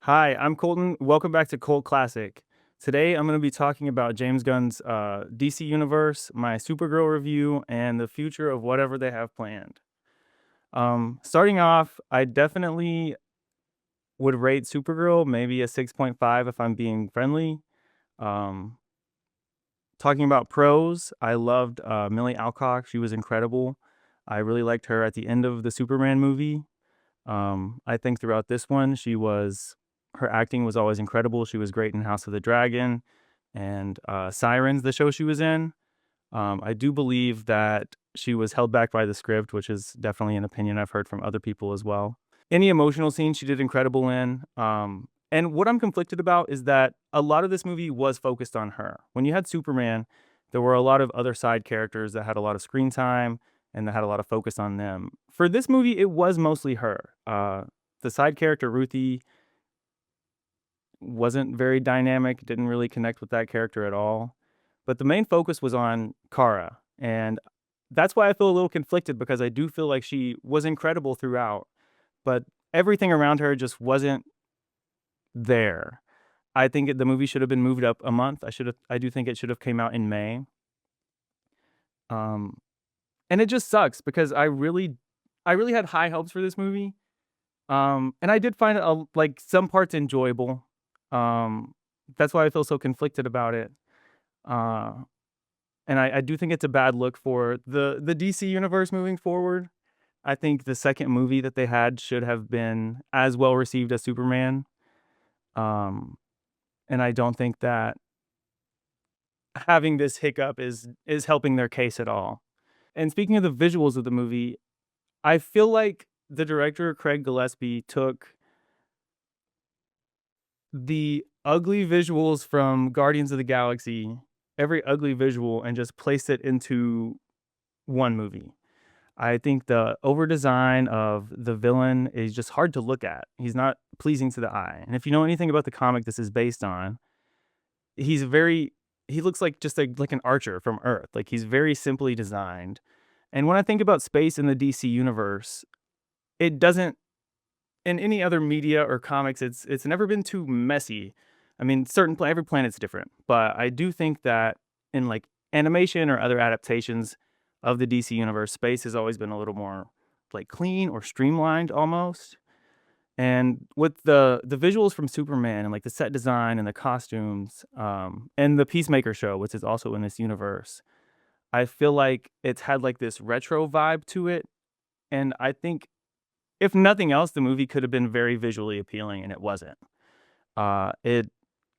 Hi, I'm Colton. Welcome back to Cult Classic. Today I'm going to be talking about James Gunn's DC Universe, my Supergirl review, and the future of whatever they have planned. Starting off, I definitely would rate Supergirl maybe a 6.5 if I'm being friendly. Um, Talking about pros, I loved Millie Alcock. She was incredible. I really liked her at the end of the Superman movie. I think throughout this one, her acting was always incredible. She was great in House of the Dragon and Sirens, the show she was in. I do believe that she was held back by the script, which is definitely an opinion I've heard from other people as well. Any emotional scenes she did incredible in. And what I'm conflicted about is that a lot of this movie was focused on her. When you had Superman, there were a lot of other side characters that had a lot of screen time and that had a lot of focus on them. For this movie, it was mostly her. The side character, Ruthie, wasn't very dynamic, didn't really connect with that character at all. But the main focus was on Kara. And that's why I feel a little conflicted because I do feel like she was incredible throughout. But everything around her just wasn't there. I think the movie should have been moved up a month. I do think it should have came out in May. Um, and it just sucks because I really had high hopes for this movie. And I did find it like some parts enjoyable. Um, that's why I feel so conflicted about it. Uh, and I do think it's a bad look for the DC universe moving forward. I think the second movie that they had should have been as well received as Superman. Um, and I don't think that having this hiccup is helping their case at all. And speaking of the visuals of the movie, I feel like the director Craig Gillespie took the ugly visuals from Guardians of the Galaxy, every ugly visual, and just placed it into one movie. I think the over design of the villain is just hard to look at. He's not pleasing to the eye. And if you know anything about the comic this is based on, he's very he looks like just like an archer from Earth. Like he's very simply designed. And when I think about space in the DC universe, it doesn't in any other media or comics, it's never been too messy. I mean, every planet's different, but I do think that in like animation or other adaptations of the DC universe, space has always been a little more like clean or streamlined almost. And with the visuals from Superman and like the set design and the costumes, and the Peacemaker show, which is also in this universe, I feel like it's had like this retro vibe to it. And I think if nothing else, the movie could have been very visually appealing, and it wasn't.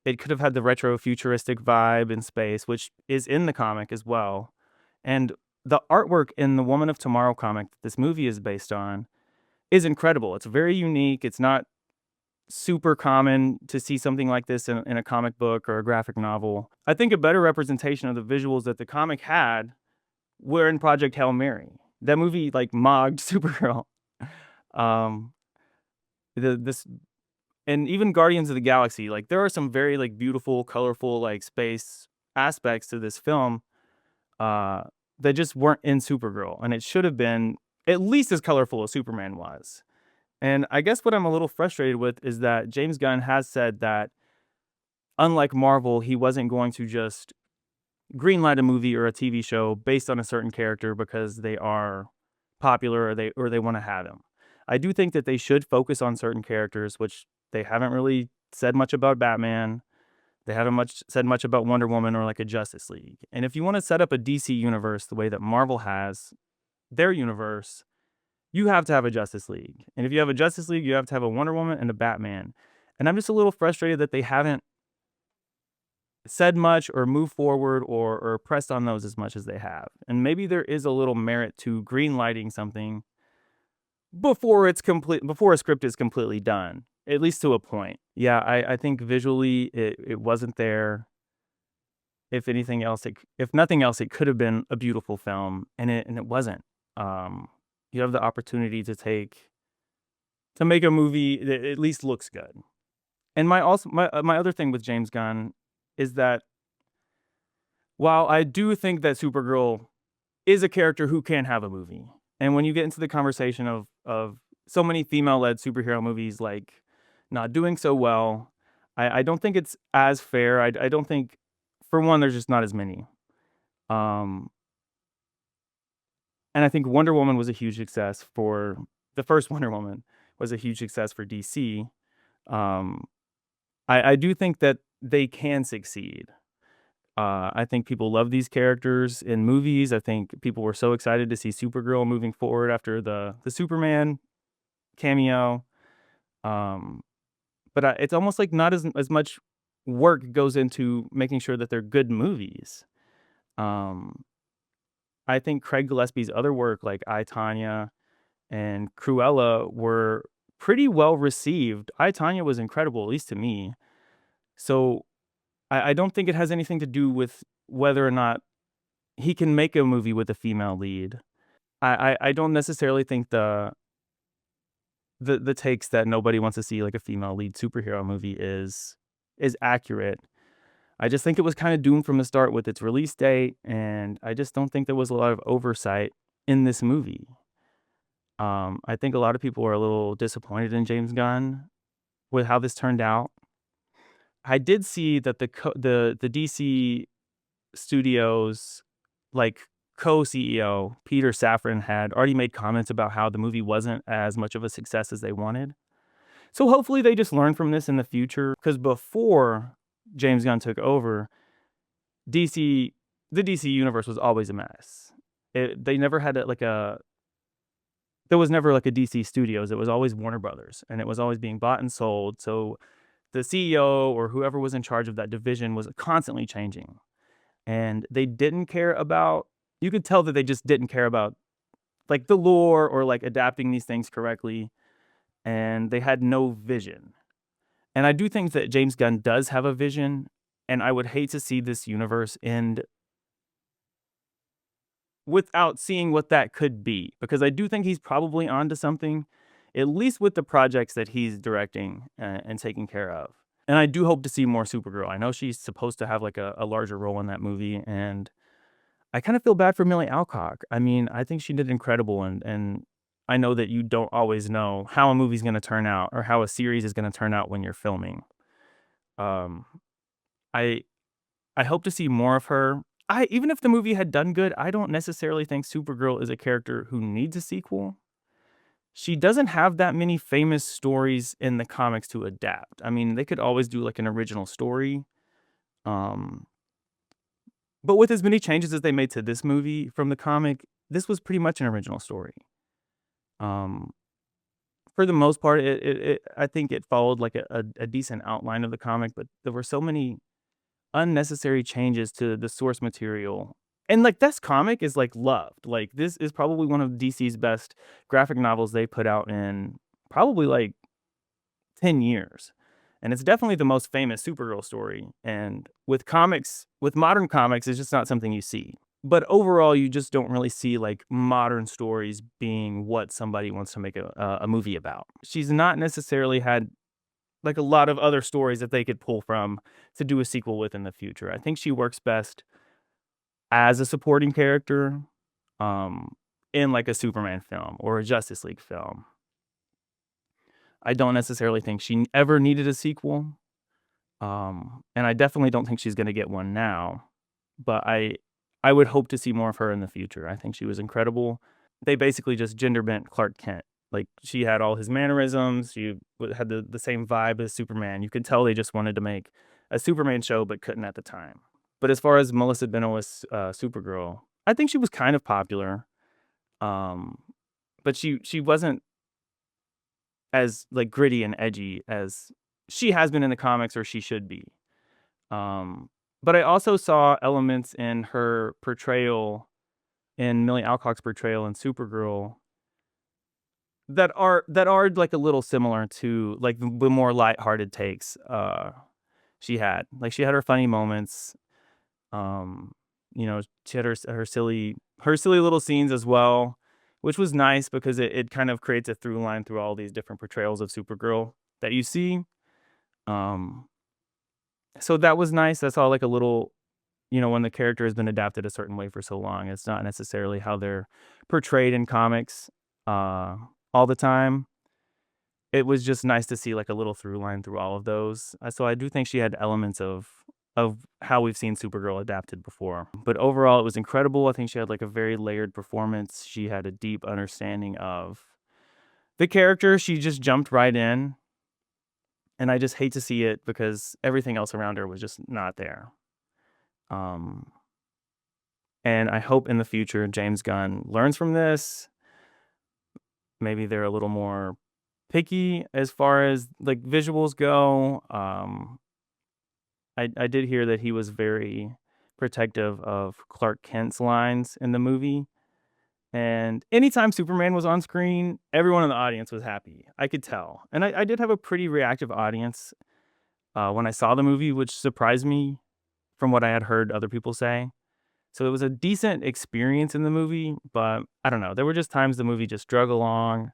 It could have had the retro futuristic vibe in space, which is in the comic as well. And the artwork in the Woman of Tomorrow comic that this movie is based on is incredible. It's very unique. It's not super common to see something like this in a comic book or a graphic novel. I think a better representation of the visuals that the comic had were in Project Hail Mary. That movie like mogged Supergirl. Um, this and even Guardians of the Galaxy, like there are some very like beautiful, colorful like space aspects to this film uh that just weren't in Supergirl, and it should have been at least as colorful as Superman was. And I guess what I'm a little frustrated with is that James Gunn has said that unlike Marvel, he wasn't going to just greenlight a movie or a TV show based on a certain character because they are popular or they want to have him. I do think that they should focus on certain characters, which they haven't really said much about Batman. They haven't said much about Wonder Woman or like a Justice League. And if you want to set up a DC universe the way that Marvel has their universe, you have to have a Justice League. And if you have a Justice League, you have to have a Wonder Woman and a Batman. And I'm just a little frustrated that they haven't said much or moved forward or pressed on those as much as they have. And maybe there is a little merit to greenlighting something before a script is completely done, at least to a point. Yeah, I think visually it wasn't there. If anything else, if nothing else, it could have been a beautiful film, and it wasn't. You have the opportunity to make a movie that at least looks good. And my other thing with James Gunn is that while I do think that Supergirl is a character who can have a movie, and when you get into the conversation of so many female-led superhero movies like not doing so well. I don't think it's as fair. I don't think, for one, there's just not as many. Um, and I think Wonder Woman was a huge success for the first Wonder Woman was a huge success for DC. Um, I do think that they can succeed. I think people love these characters in movies. I think people were so excited to see Supergirl moving forward after the Superman cameo. Um, but it's almost like not as much work goes into making sure that they're good movies. Um, I think Craig Gillespie's other work, like I, Tonya and Cruella, were pretty well received. I, Tonya was incredible, at least to me. So I don't think it has anything to do with whether or not he can make a movie with a female lead. I don't necessarily think the takes that nobody wants to see like a female lead superhero movie is accurate. I just think it was kind of doomed from the start with its release date, and I just don't think there was a lot of oversight in this movie. I think a lot of people are a little disappointed in James Gunn with how this turned out. I did see that the DC Studios like co-CEO Peter Safran had already made comments about how the movie wasn't as much of a success as they wanted. So hopefully they just learn from this in the future, because before James Gunn took over, DC the DC universe was always a mess. They never had there was never like a DC Studios. It was always Warner Brothers, and it was always being bought and sold. So the CEO or whoever was in charge of that division was constantly changing. And they didn't care about, you could tell that they just didn't care about like the lore or like adapting these things correctly. And they had no vision. And I do think that James Gunn does have a vision. And I would hate to see this universe end without seeing what that could be, because I do think he's probably onto something, at least with the projects that he's directing and taking care of. And I do hope to see more Supergirl. I know she's supposed to have like a larger role in that movie, and I kind of feel bad for Millie Alcock. I mean, I think she did incredible, and I know that you don't always know how a movie's going to turn out or how a series is going to turn out when you're filming. Um, I I hope to see more of her. Even if the movie had done good, I don't necessarily think Supergirl is a character who needs a sequel. She doesn't have that many famous stories in the comics to adapt. I mean, they could always do like an original story. Um, but with as many changes as they made to this movie from the comic, this was pretty much an original story. Um, for the most part, I think it followed like a decent outline of the comic, but there were so many unnecessary changes to the source material. And like this comic is like loved. Like this is probably one of DC's best graphic novels they put out in probably like 10 years. And it's definitely the most famous Supergirl story. And with comics, with modern comics, it's just not something you see. But overall, you just don't really see like modern stories being what somebody wants to make a movie about. She's not necessarily had like a lot of other stories that they could pull from to do a sequel with in the future. I think she works best as a supporting character um, in like a Superman film or a Justice League film. I don't necessarily think she ever needed a sequel. And I definitely don't think she's going to get one now. But I would hope to see more of her in the future. I think she was incredible. They basically just gender bent Clark Kent. Like she had all his mannerisms. She had the same vibe as Superman. You could tell they just wanted to make a Superman show, but couldn't at the time. But as far as Melissa Benoist's Supergirl, I think she was kind of popular. But she wasn't as like gritty and edgy as she has been in the comics, or she should be. But I also saw elements in her portrayal, in Millie Alcock's portrayal in Supergirl, that are like a little similar to like the more lighthearted takes she had. Like she had her funny moments. Um, she had her silly little scenes as well, which was nice because it kind of creates a through line through all these different portrayals of Supergirl that you see. So that was nice. That's all like a little, when the character has been adapted a certain way for so long, it's not necessarily how they're portrayed in comics all the time. it was just nice to see like a little through line through all of those. So I do think she had elements of how we've seen Supergirl adapted before. But overall, it was incredible. I think she had like a very layered performance. She had a deep understanding of the character. She just jumped right in. And I just hate to see it because everything else around her was just not there. And I hope in the future James Gunn learns from this. Maybe they're a little more picky as far as like visuals go. I did hear that he was very protective of Clark Kent's lines in the movie. And anytime Superman was on screen, everyone in the audience was happy. I could tell. And I did have a pretty reactive audience when I saw the movie, which surprised me from what I had heard other people say. So it was a decent experience in the movie, but I don't know. There were just times the movie just drug along.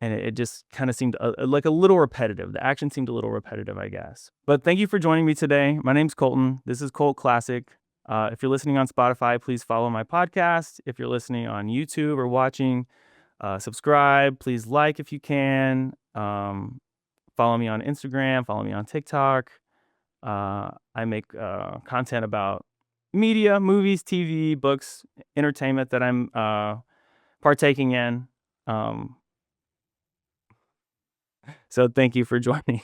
And it just kind of seemed like a little repetitive. The action seemed a little repetitive, I guess. But thank you for joining me today. My name's Colton. This is Colt Classic. If you're listening on Spotify, please follow my podcast. If you're listening on YouTube or watching, subscribe. Please like if you can. Follow me on Instagram. Follow me on TikTok. I make content about media, movies, TV, books, entertainment that I'm partaking in. So thank you for joining.